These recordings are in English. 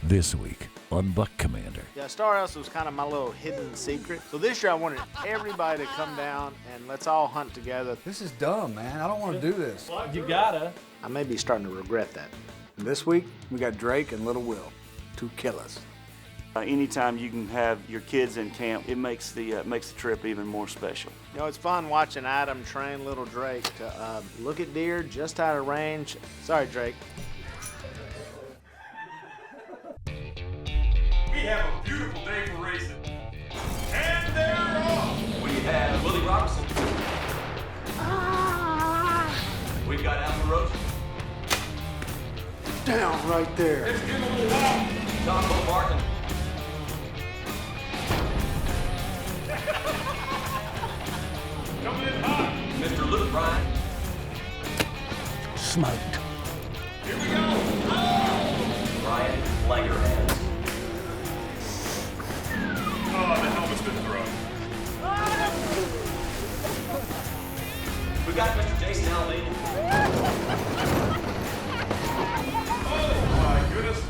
This week on Buck Commander. Yeah, Star House was kind of my little hidden secret. So this year I wanted everybody to come down and let's all hunt together. This is dumb, man. I don't want to do this. You gotta. I may be starting to regret that. This week, we got Drake and Little Will, two killers. Anytime you can have your kids in camp, it makes the trip even more special. You know, it's fun watching Adam train little Drake to look at deer just out of range. Sorry, Drake. We have a beautiful day for racing. And they're off! We have Willie Robertson. We've got Alden Robertson. Down right there. Let's give a little walk. Tombo barking. Coming in hot. Mr. Luke Bryan. Smoked. Here we go. Oh! Bryan Langerhans. Oh, the helmet's been thrown. We got Mr. Jason Aldean. Oh, my goodness.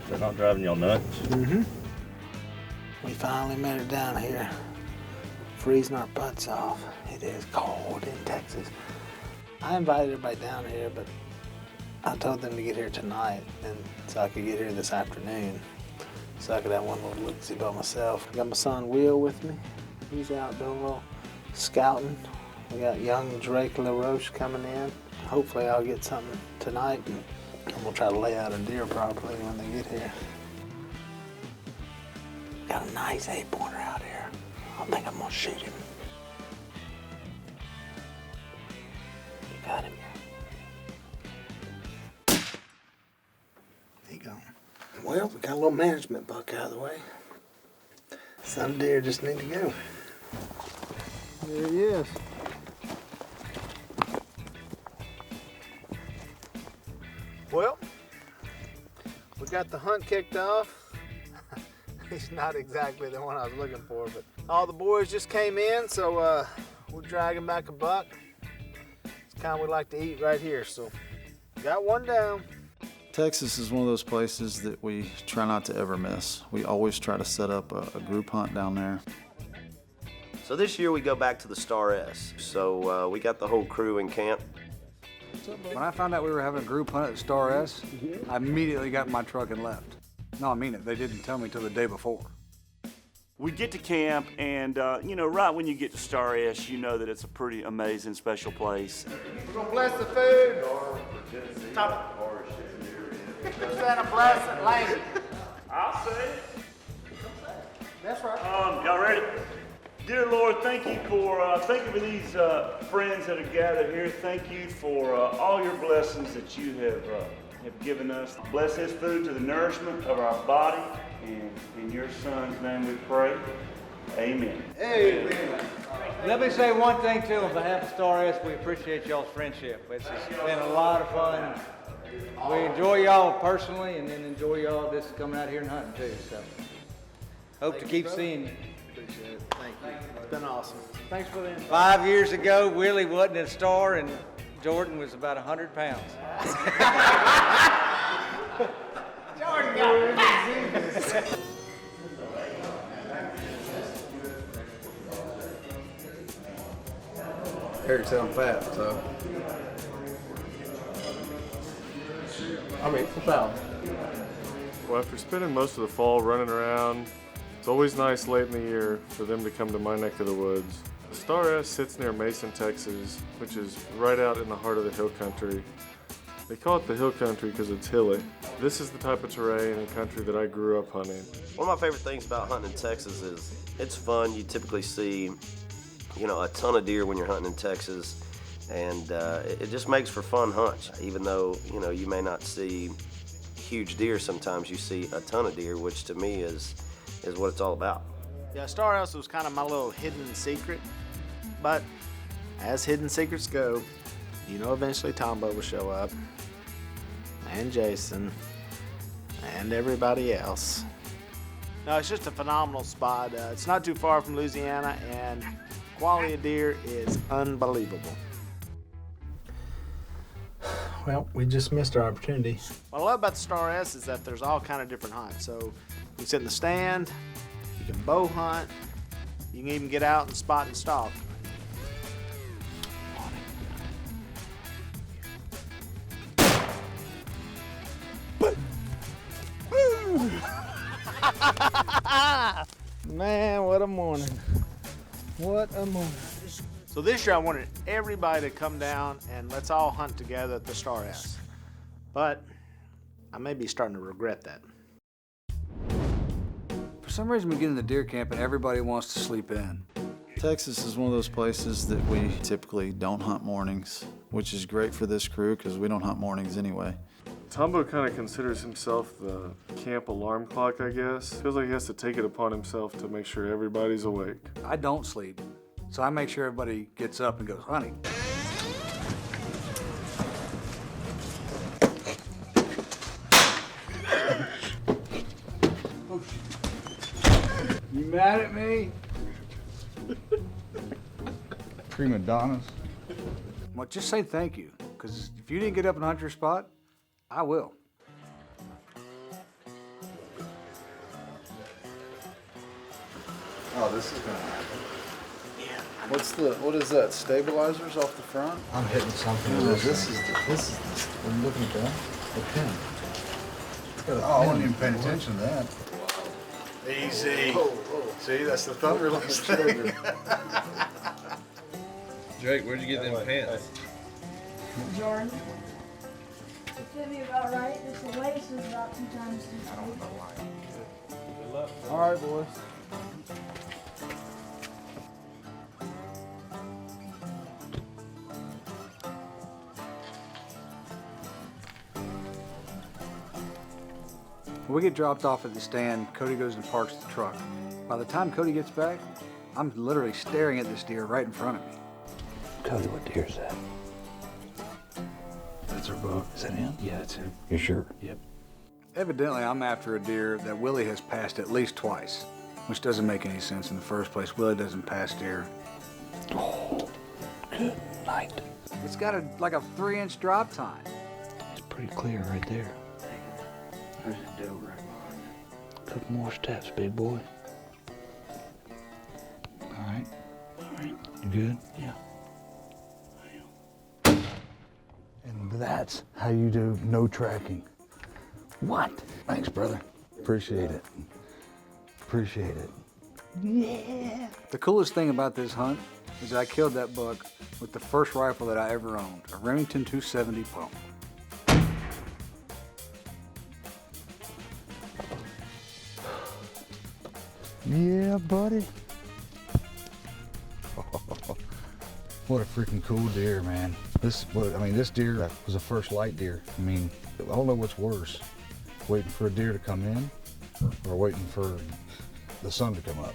They're not driving y'all nuts. Mm-hmm. We finally made it down here. Freezing our butts off. It is cold in Texas. I invited everybody down here, but I told them to get here tonight, and so I could get here this afternoon, so I could have one little look-see by myself. I got my son Will with me. He's out doing a little scouting. We got young Drake LaRoche coming in. Hopefully I'll get something tonight, and we'll try to lay out a deer properly when they get here. Got a nice 8-pointer out here. I think I'm gonna shoot him. You got him. He gone. Well, we got a little management buck out of the way. Some deer just need to go. There he is. Well, we got the hunt kicked off. He's not exactly the one I was looking for, but all the boys just came in, so we're dragging back a buck. It's the kind we like to eat right here, so got one down. Texas is one of those places that we try not to ever miss. We always try to set up a group hunt down there. So this year we go back to the Star S. So we got the whole crew in camp. When I found out we were having a group hunt at Star S, I immediately got in my truck and left. No, I mean it. They didn't tell me till the day before. We get to camp, and you know, right when you get to Star S, you know that it's a pretty amazing, special place. We're gonna bless the food. Top. Send a blessing, lady. I'll say it. That's right. Y'all ready? Dear Lord, thank you for these friends that have gathered here. Thank you for all your blessings that you have given us. Bless this food to the nourishment of our body, and in your Son's name we pray. Amen. Amen. Let me say one thing too on behalf of Star S. We appreciate y'all's friendship. It's been a lot of fun. We enjoy y'all personally, and then enjoy y'all just coming out here and hunting too. So hope to keep seeing you. Appreciate it. Thank you. It's been awesome. Thanks for the invite. 5 years ago, Willie wasn't a star, and Jordan was about 100 pounds. Jordan got Eric's selling fat, so. Well, after spending most of the fall running around, it's always nice late in the year for them to come to my neck of the woods. Star S sits near Mason, Texas, which is right out in the heart of the hill country. They call it the hill country because it's hilly. This is the type of terrain and country that I grew up hunting. One of my favorite things about hunting in Texas is it's fun. You typically see, you know, a ton of deer when you're hunting in Texas, and it just makes for fun hunts. Even though, you know, you may not see huge deer, sometimes you see a ton of deer, which to me is what it's all about. Yeah, Star House was kind of my little hidden secret, but as hidden secrets go, you know eventually Tombo will show up, and Jason, and everybody else. No, it's just a phenomenal spot. It's not too far from Louisiana, and quality of deer is unbelievable. Well, we just missed our opportunity. What I love about the Star S is that there's all kind of different hunts. So you can sit in the stand, you can bow hunt, you can even get out and spot and stalk. Man, what a morning. What a morning. So this year I wanted everybody to come down and let's all hunt together at the Star S. But I may be starting to regret that. For some reason, we get in the deer camp and everybody wants to sleep in. Texas is one of those places that we typically don't hunt mornings, which is great for this crew because we don't hunt mornings anyway. Tombo kind of considers himself the camp alarm clock, I guess. Feels like he has to take it upon himself to make sure everybody's awake. I don't sleep, so I make sure everybody gets up and goes hunting. You mad at me? Prima donnas. Well, just say thank you, because if you didn't get up and hunt your spot, I will. Oh, this is gonna happen. Yeah. What is that? Stabilizers off the front? I'm hitting something. No, this is what I'm looking at. The pin. Oh, I wasn't even paying attention to that. Easy. See, that's the thumb release thing. Drake, where'd you get them pants? Jordan. It fit me about right. Just the waist is about 2 times too big. All right, boys. When we get dropped off at the stand, Cody goes and parks the truck. By the time Cody gets back, I'm literally staring at this deer right in front of me. Cody, what deer is that? That's our buck. Is that him? Yeah, that's him. You sure? Yep. Evidently, I'm after a deer that Willie has passed at least twice, which doesn't make any sense in the first place. Willie doesn't pass deer. Oh, good night. It's got like a 3-inch drop time. It's pretty clear right there. There's a doe right behind it. Couple more steps, big boy. All right. You good? Yeah. And that's how you do no tracking. What? Thanks, brother. Appreciate it. Appreciate it. Yeah. The coolest thing about this hunt is I killed that buck with the first rifle that I ever owned, a Remington 270 pump. Yeah, buddy. What a freaking cool deer, man. This deer was a first light deer. I mean, I don't know what's worse, waiting for a deer to come in or waiting for the sun to come up.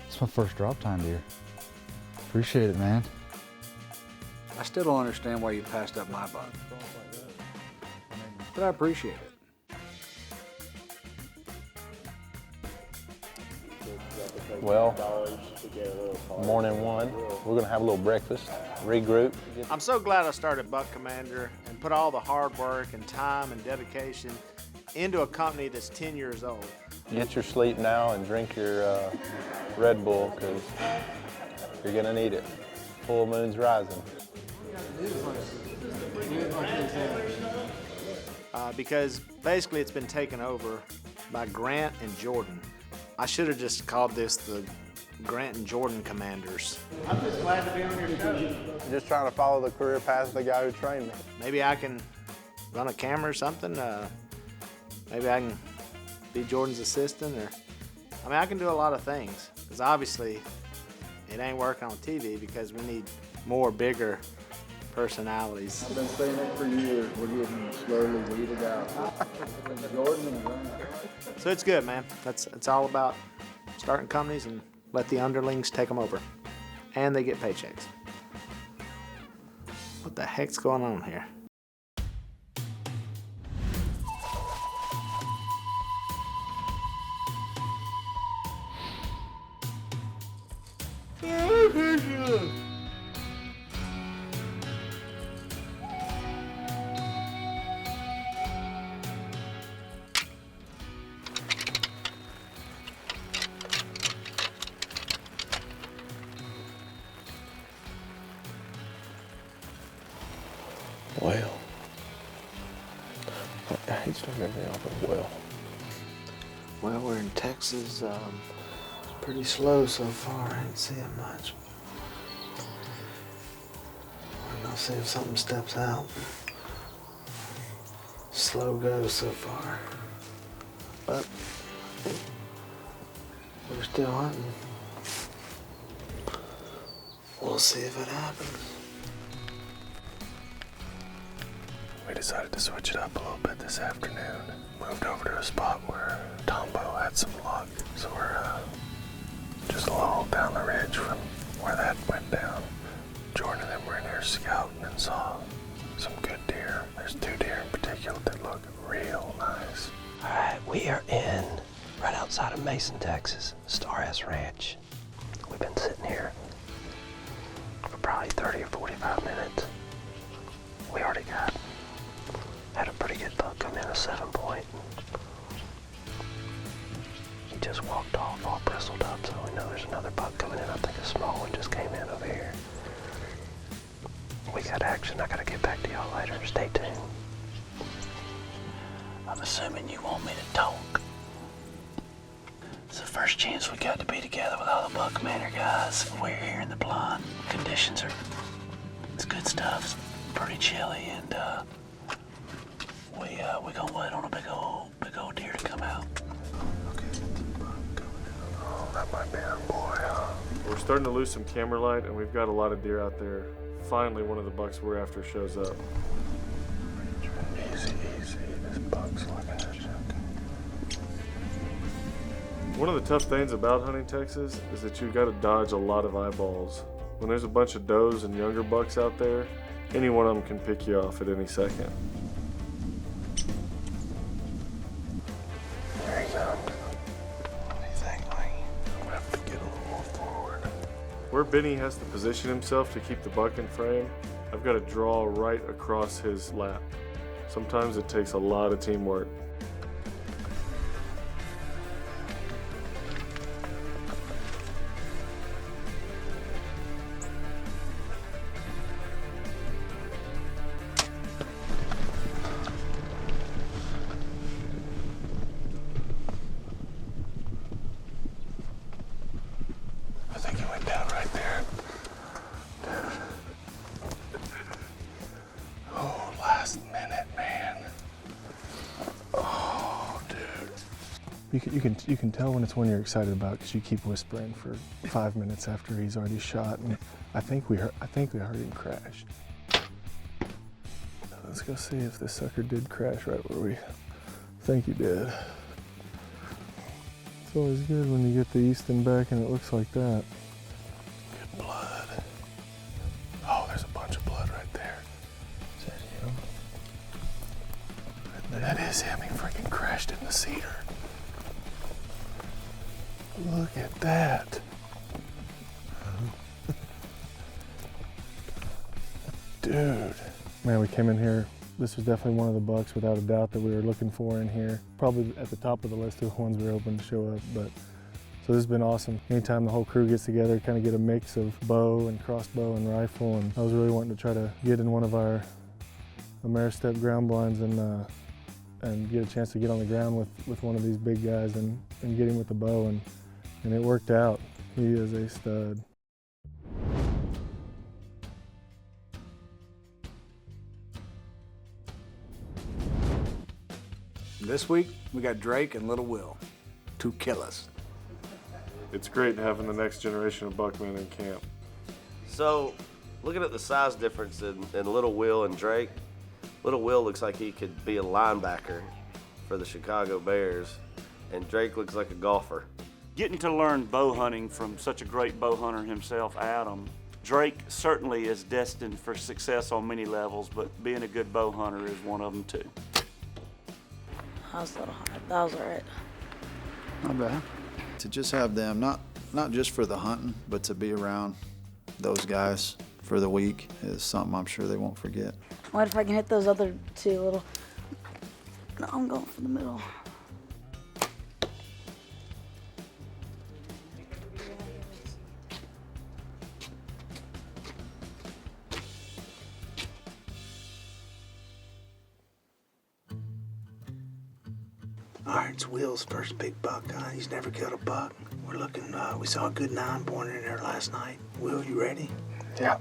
It's my first drop time deer. Appreciate it, man. I still don't understand why you passed up my buck, but I appreciate it. Well, morning one. We're gonna have a little breakfast, regroup. I'm so glad I started Buck Commander and put all the hard work and time and dedication into a company that's 10 years old. Get your sleep now and drink your Red Bull, because you're gonna need it. Full moon's rising. Because basically it's been taken over by Grant and Jordan. I should have just called this the Grant and Jordan Commanders. I'm just glad to be on your show. Just trying to follow the career path of the guy who trained me. Maybe I can run a camera or something. Maybe I can be Jordan's assistant, or I can do a lot of things. Because obviously it ain't working on TV because we need more bigger personalities. I've been saying it for years. We're getting slowly weeded out. Jordan and Grant. So it's good, man. It's all about starting companies and let the underlings take them over. And they get paychecks. What the heck's going on here? Well, I hate starting everything off with well. Well, we're in Texas. It's pretty slow so far. I ain't seeing much. We're gonna see if something steps out. Slow goes so far. But we're still hunting. We'll see if it happens. We decided to switch it up a little bit this afternoon. Moved over to a spot where Tombo had some luck. So we're just a little down the ridge from where that went down. Jordan and them were in here scouting and saw some good deer. There's 2 deer in particular that look real nice. All right, we are in right outside of Mason, Texas, Star S Ranch. We've been sitting here for probably 30 or 45 minutes. We already had a pretty good buck come in, a 7-point. He just walked off all bristled up, so we know there's another buck coming in. I think a small one just came in over here. We got action. I gotta get back to y'all later. Stay tuned. I'm assuming you want me to talk. It's the first chance we got to be together with all the Buckmanor guys. We're here in the blind. Conditions it's good stuff. It's pretty chilly, and we gonna wait on a big old deer to come out. Okay, oh, that might be our boy, huh? We're starting to lose some camera light, and we've got a lot of deer out there. Finally, one of the bucks we're after shows up. Easy, easy. This buck's looking at you. One of the tough things about hunting Texas is that you've got to dodge a lot of eyeballs. When there's a bunch of does and younger bucks out there, any one of them can pick you off at any second. There he comes. What do you think, Mike? I'm gonna have to get a little more forward. Where Benny has to position himself to keep the buck in frame, I've got to draw right across his lap. Sometimes it takes a lot of teamwork. I think he went down right there. Oh, last minute, man. Oh, dude. You can tell when it's one you're excited about because you keep whispering for 5 minutes after he's already shot, and I think we heard him crash. Let's go see if this sucker did crash right where we think he did. It's always good when you get the Easton back and it looks like that. Good blood. Oh, there's a bunch of blood right there. Is that him? That is him. He freaking crashed in the cedar. Look at that. Dude. Man, we came in here. This was definitely one of the bucks, without a doubt, that we were looking for in here. Probably at the top of the list of the ones we were hoping to show up. But so this has been awesome. Anytime the whole crew gets together, kind of get a mix of bow and crossbow and rifle. And I was really wanting to try to get in one of our Ameristep ground blinds and get a chance to get on the ground with one of these big guys and get him with the bow. And it worked out. He is a stud. This week, we got Drake and Little Will, 2 killers. It's great having the next generation of buckmen in camp. So, looking at the size difference in Little Will and Drake, Little Will looks like he could be a linebacker for the Chicago Bears, and Drake looks like a golfer. Getting to learn bow hunting from such a great bow hunter himself, Adam, Drake certainly is destined for success on many levels, but being a good bow hunter is one of them too. That was a little hard. That was all right. Not bad. To just have them, not just for the hunting, but to be around those guys for the week is something I'm sure they won't forget. What if I can hit those other two little... No, I'm going for the middle. All right, it's Will's first big buck hunt. He's never killed a buck. We're looking, we saw a good 9-pointer in there last night. Will, you ready? Yeah.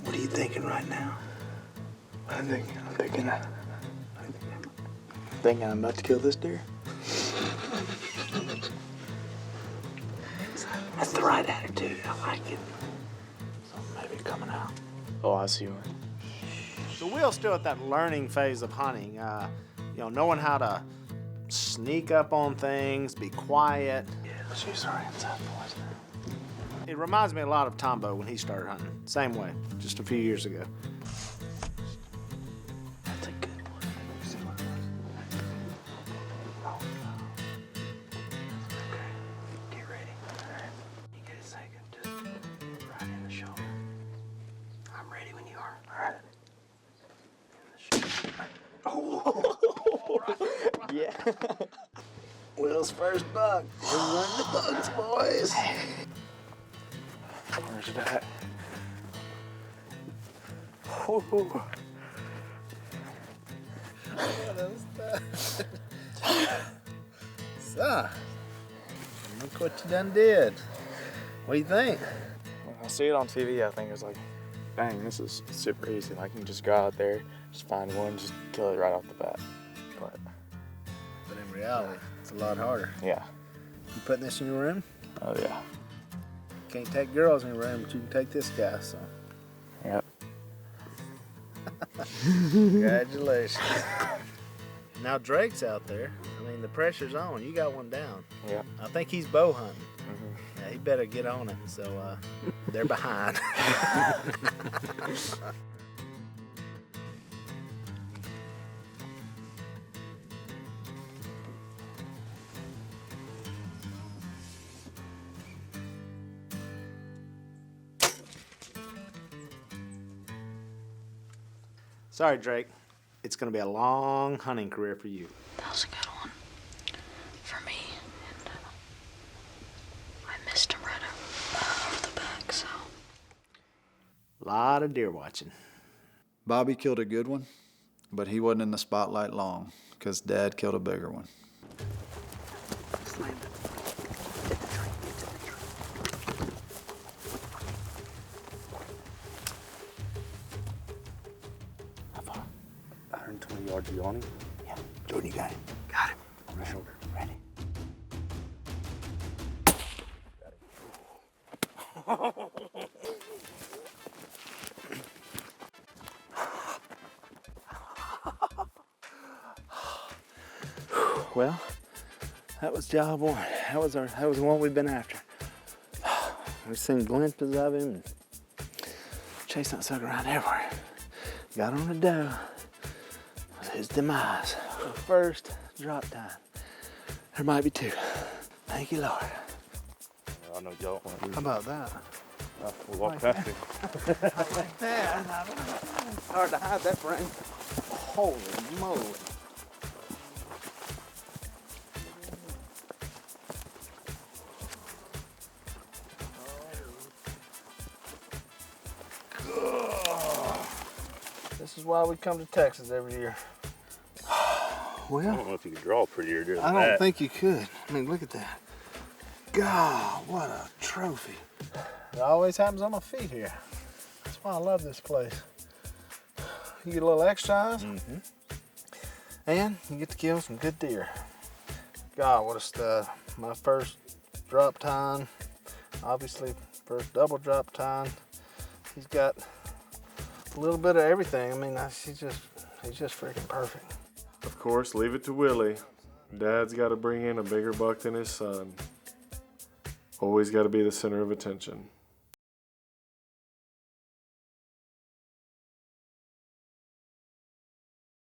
What are you thinking right now? I'm thinking I'm about to kill this deer. That's the right attitude. I like it. Something maybe coming out. Oh, I see one. So Will's still at that learning phase of hunting. Knowing how to sneak up on things, be quiet. Yeah, let's use our inside voice now. It reminds me a lot of Tombo when he started hunting. Same way, just a few years ago. That's a good one. See what it was. Oh, no. Okay, get ready. All right. You get a second, just right in the shoulder. I'm ready when you are. All right. In the shoulder. Oh! Yeah. Will's first buck. We're running the bucks, boys. Where's it at? Oh. What is that? Son, look what you done did. What do you think? When I see it on TV, I think it's like, dang, this is super easy. Like, you can just go out there, just find one, just kill it right off the bat. But in reality, it's a lot harder. Yeah. You putting this in your room? Oh, yeah. Can't take girls in your room, but you can take this guy, so. Yep. Congratulations. Now Drake's out there. I mean, the pressure's on. You got one down. Yep. I think he's bow hunting. Yeah, he better get on it, so they're behind. Sorry, Drake. It's going to be a long hunting career for you. That was a good one for me. And I missed him right over the back, so. A lot of deer watching. Bobby killed a good one, but he wasn't in the spotlight long because Dad killed a bigger one. Slam it. How far? 120 yards, you on him? Yeah. Jordan, you got him. Got him. On my shoulder. Ready? Well, that was job one. That was the one we've been after. We've seen glimpses of him and chasing that sucker around everywhere. Got on a doe. It was his demise. The first drop time. There might be two. Thank you, Lord. I know y'all want to. How about that? We'll walk past him. Like that. Hard to hide that frame. Holy moly. This is why we come to Texas every year. Well, I don't know if you can draw prettier than that. I don't think you could. I mean, look at that. God, what a trophy. It always happens on my feet here. That's why I love this place. You get a little exercise, and you get to kill some good deer. God, what a stud. My first drop time, obviously first double drop time. He's got a little bit of everything. I mean, he's just freaking perfect. Of course, leave it to Willie. Dad's got to bring in a bigger buck than his son. Always got to be the center of attention.